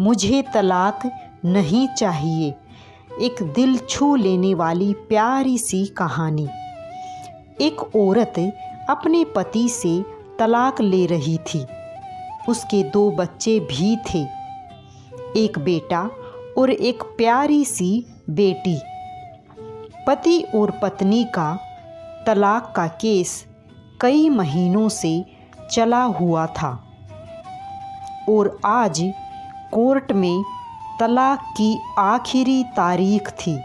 मुझे तलाक नहीं चाहिए। एक दिल छू लेने वाली प्यारी सी कहानी। एक औरत अपने पति से तलाक ले रही थी। उसके 2 बच्चे भी थे, एक बेटा और एक प्यारी सी बेटी। पति और पत्नी का तलाक का केस कई महीनों से चला हुआ था और आज कोर्ट में तलाक की आखिरी तारीख थी।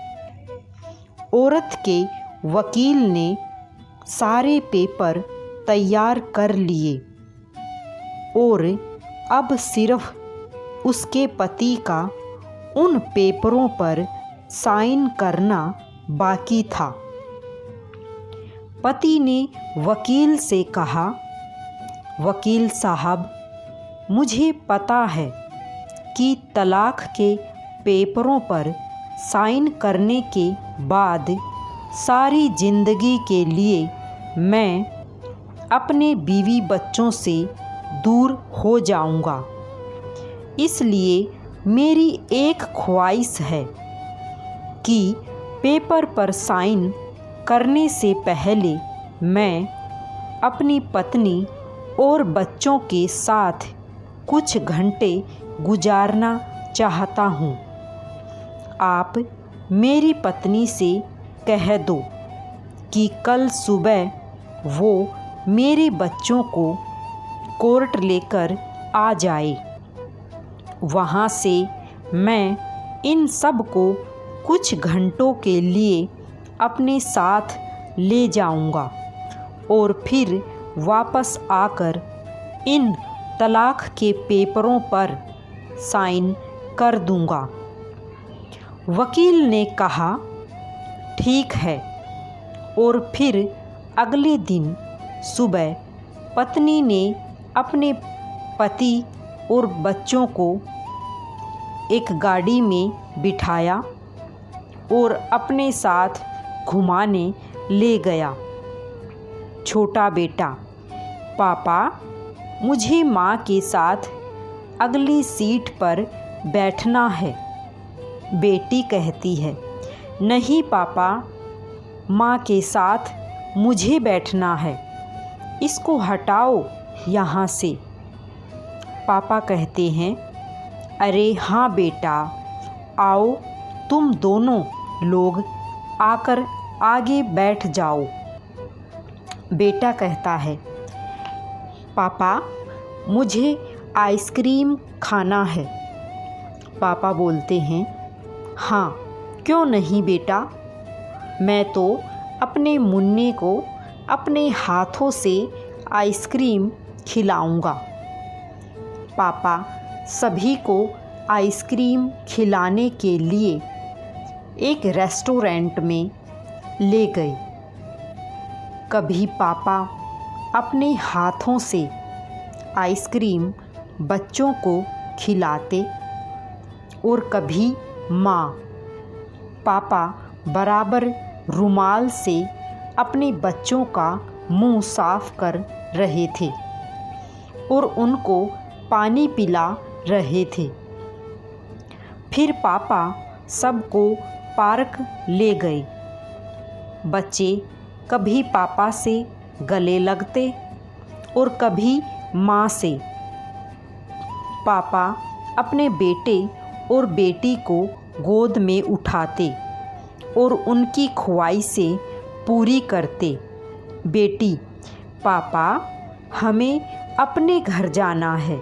औरत के वकील ने सारे पेपर तैयार कर लिए और अब सिर्फ उसके पति का उन पेपरों पर साइन करना बाकी था। पति ने वकील से कहा, वकील साहब, मुझे पता है कि तलाक के पेपरों पर साइन करने के बाद सारी ज़िंदगी के लिए मैं अपने बीवी बच्चों से दूर हो जाऊंगा। इसलिए मेरी एक ख्वाहिश है कि पेपर पर साइन करने से पहले मैं अपनी पत्नी और बच्चों के साथ कुछ घंटे गुजारना चाहता हूँ। आप मेरी पत्नी से कह दो कि कल सुबह वो मेरे बच्चों को कोर्ट लेकर आ जाए। वहाँ से मैं इन सब को कुछ घंटों के लिए अपने साथ ले जाऊंगा और फिर वापस आकर इन तलाक के पेपरों पर साइन कर दूंगा। वकील ने कहा, ठीक है। और फिर अगले दिन सुबह पत्नी ने अपने पति और बच्चों को एक गाड़ी में बिठाया और अपने साथ घुमाने ले गया। छोटा बेटा, पापा, मुझे माँ के साथ अगली सीट पर बैठना है। बेटी कहती है, नहीं पापा, माँ के साथ मुझे बैठना है, इसको हटाओ यहाँ से। पापा कहते हैं, अरे हाँ बेटा, आओ तुम दोनों लोग आकर आगे बैठ जाओ। बेटा कहता है, पापा, मुझे आइसक्रीम खाना है। पापा बोलते हैं, हाँ, क्यों नहीं बेटा, मैं तो अपने मुन्ने को अपने हाथों से आइसक्रीम खिलाऊंगा। पापा सभी को आइसक्रीम खिलाने के लिए एक रेस्टोरेंट में ले गए। कभी पापा अपने हाथों से आइसक्रीम बच्चों को खिलाते और कभी माँ। पापा बराबर रुमाल से अपने बच्चों का मुंह साफ कर रहे थे और उनको पानी पिला रहे थे। फिर पापा सबको पार्क ले गए। बच्चे कभी पापा से गले लगते और कभी माँ से। पापा अपने बेटे और बेटी को गोद में उठाते और उनकी ख्वाहिशें पूरी करते। बेटी, पापा, हमें अपने घर जाना है,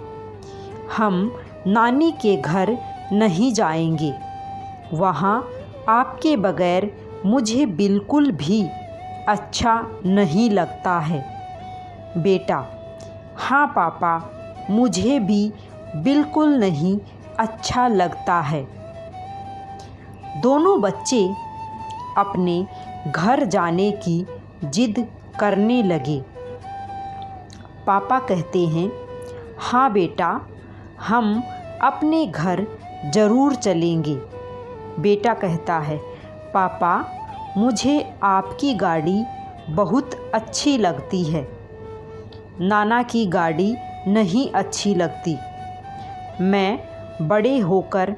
हम नानी के घर नहीं जाएंगे, वहाँ आपके बगैर मुझे बिल्कुल भी अच्छा नहीं लगता है। बेटा, हाँ पापा, मुझे भी बिल्कुल नहीं अच्छा लगता है। दोनों बच्चे अपने घर जाने की जिद करने लगे। पापा कहते हैं, हाँ बेटा, हम अपने घर ज़रूर चलेंगे। बेटा कहता है, पापा, मुझे आपकी गाड़ी बहुत अच्छी लगती है, नाना की गाड़ी नहीं अच्छी लगती। मैं बड़े होकर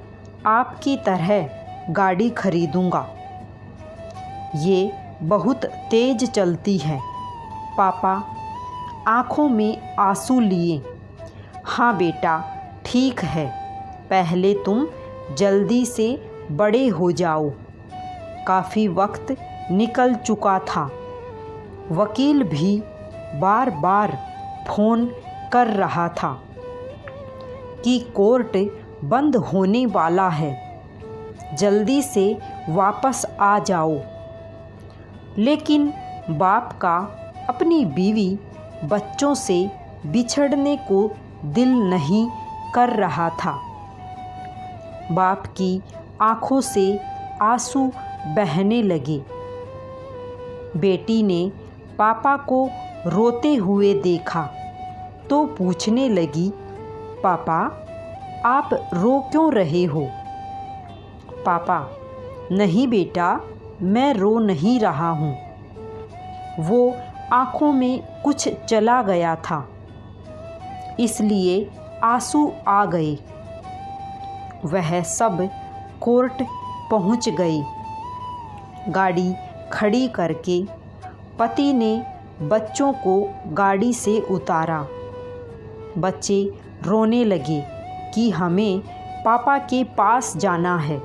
आपकी तरह गाड़ी खरीदूंगा। ये बहुत तेज चलती है। पापा आँखों में आंसू लिए, हाँ बेटा ठीक है, पहले तुम जल्दी से बड़े हो जाओ। काफ़ी वक्त निकल चुका था। वकील भी बार बार फ़ोन कर रहा था कि कोर्ट बंद होने वाला है, जल्दी से वापस आ जाओ। लेकिन बाप का अपनी बीवी बच्चों से बिछड़ने को दिल नहीं कर रहा था। बाप की आंखों से आंसू बहने लगे। बेटी ने पापा को रोते हुए देखा तो पूछने लगी, पापा आप रो क्यों रहे हो? पापा, नहीं बेटा, मैं रो नहीं रहा हूँ। वो आँखों में कुछ चला गया था, इसलिए आंसू आ गए। वह सब कोर्ट पहुँच गए। गाड़ी खड़ी करके पति ने बच्चों को गाड़ी से उतारा। बच्चे रोने लगे कि हमें पापा के पास जाना है।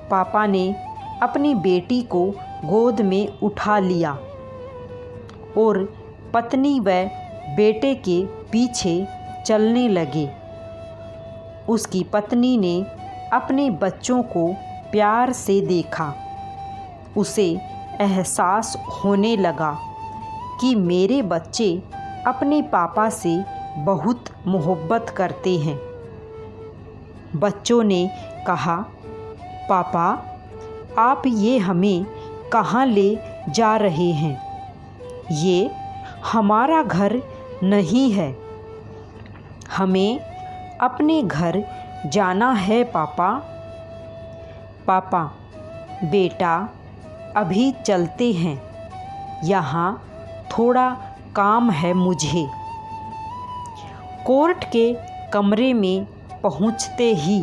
पापा ने अपनी बेटी को गोद में उठा लिया और पत्नी व बेटे के पीछे चलने लगे। उसकी पत्नी ने अपने बच्चों को प्यार से देखा। उसे एहसास होने लगा कि मेरे बच्चे अपने पापा से बहुत मोहब्बत करते हैं। बच्चों ने कहा, पापा आप ये हमें कहाँ ले जा रहे हैं? ये हमारा घर नहीं है, हमें अपने घर जाना है पापा। पापा, बेटा अभी चलते हैं, यहाँ थोड़ा काम है मुझे। कोर्ट के कमरे में पहुँचते ही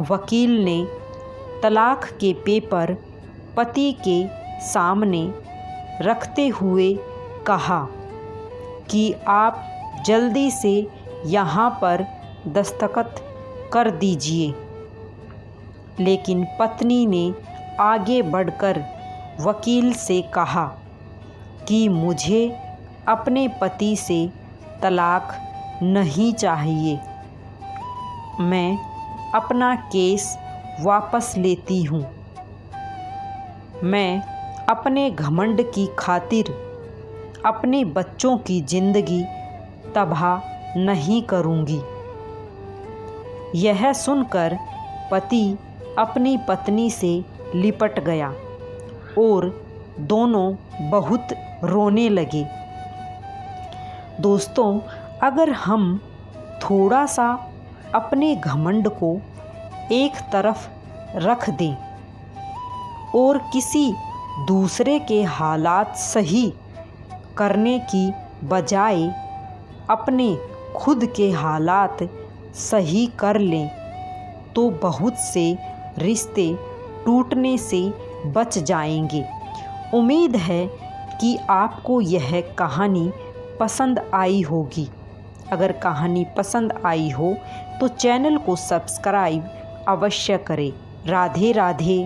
वकील ने तलाक के पेपर पति के सामने रखते हुए कहा कि आप जल्दी से यहाँ पर दस्तखत कर दीजिए। लेकिन पत्नी ने आगे बढ़कर वकील से कहा कि मुझे अपने पति से तलाक नहीं चाहिए, मैं अपना केस वापस लेती हूँ। मैं अपने घमंड की खातिर अपने बच्चों की ज़िंदगी तबाह नहीं करूँगी। यह सुनकर पति अपनी पत्नी से लिपट गया और दोनों बहुत रोने लगे। दोस्तों, अगर हम थोड़ा सा अपने घमंड को एक तरफ रख दें और किसी दूसरे के हालात सही करने की बजाय अपने खुद के हालात सही कर लें तो बहुत से रिश्ते टूटने से बच जाएंगे। उम्मीद है कि आपको यह कहानी पसंद आई होगी। अगर कहानी पसंद आई हो तो चैनल को सब्सक्राइब अवश्य करें। राधे राधे।